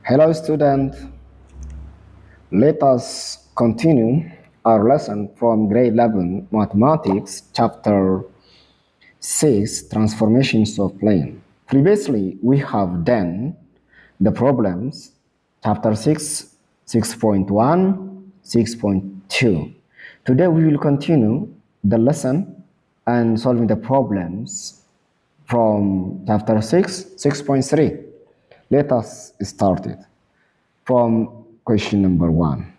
Hello student, let us continue our lesson from grade 11 mathematics chapter 6 transformations of plane. Previously we have done the problems chapter 6, 6.1, 6.2. Today we will continue the lesson and solving the problems from chapter 6, 6.3. Let us start it from question number 1.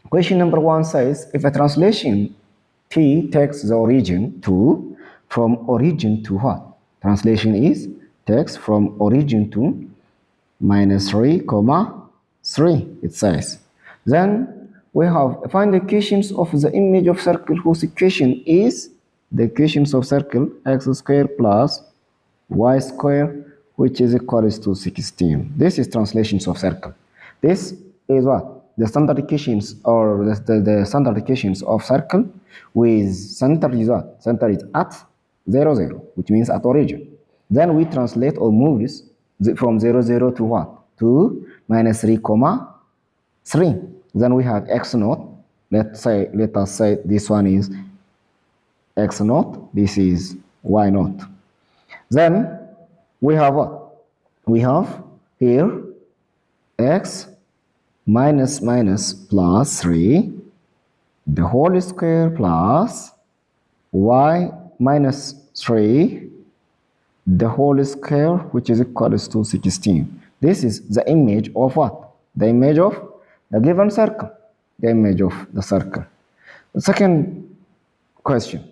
Question number 1 says, if a translation T takes the origin to, from origin to what? Translation is takes from origin to minus 3, comma 3, it says. Then we have find the equations of the image of circle whose equation is the equations of circle x squared plus y squared, which is equals to 16. This is translations of circle. This is what? The standard equations or the standard equations of circle with center is what? Center is at 0, 0, which means at origin. Then we translate or move this from 0, 0 to what? To minus 3, comma 3. Then we have x naught. Let us say this one is x naught. This is y naught. Then we have what? We have here x minus minus plus 3 the whole square plus y minus 3 the whole square, which is equals to 16. This is the image of what? The image of the given circle. The image of the circle. The second question.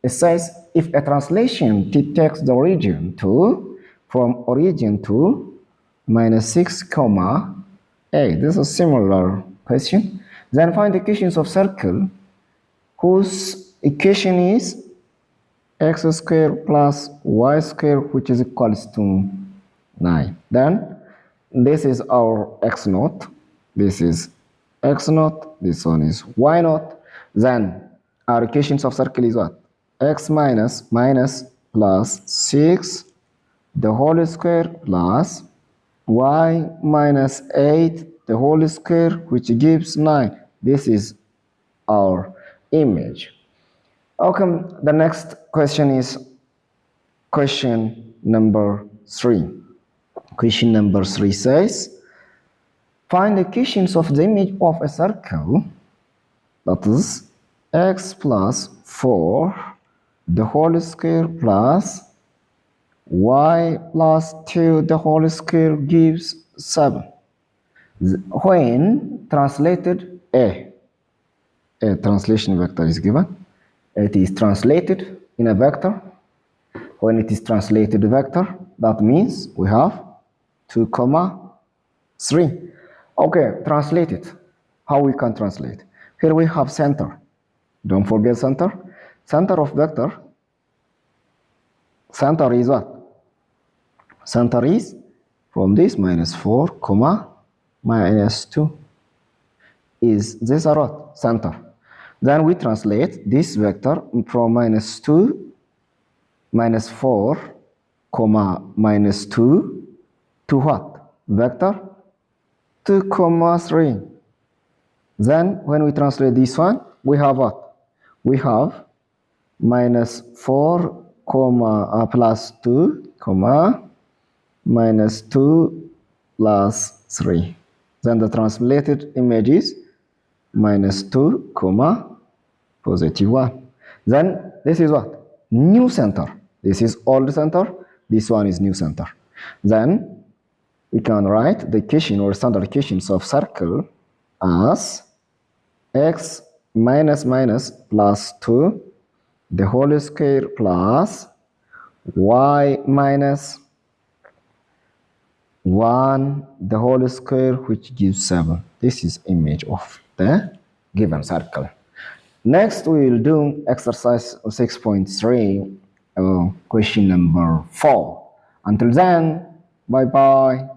It says, if a translation T takes the origin to, from origin to minus 6, comma 8. This is a similar question. Then find the equations of circle whose equation is x squared plus y squared, which is equals to 9. Then this is our x naught. This is x naught. This one is y naught. Then our equations of circle is what? X minus minus plus 6 the whole square plus y minus 8 the whole square, which gives 9. This is our image. Okay, the next question is question number 3. Question number 3 says, find the equations of the image of a circle, that is x plus 4 the whole square plus y plus 2 the whole square gives 7. When translated, a translation vector is given. It is translated in a vector. When it is translated vector, that means we have 2, comma 3. Okay, translate it. How we can translate? Here we have center. Don't forget center. Center of vector. Center is what? Center is from this minus 4, comma minus 2. Is this our what? Center. Then we translate this vector from minus 2, minus 4, comma minus 2 to what? Vector 2, comma 3. Then when we translate this one, we have what? We have minus 4, comma plus 2, comma minus 2 plus 3. Then the translated image is minus 2, comma positive 1. Then this is what? New center. This is old center. This one is new center. Then we can write the equation or standard equations of circle as x minus minus plus 2 the whole square plus y minus 1 the whole square, which gives 7. This is image of the given circle. Next we will do exercise 6.3, question number 4. Until then, bye bye.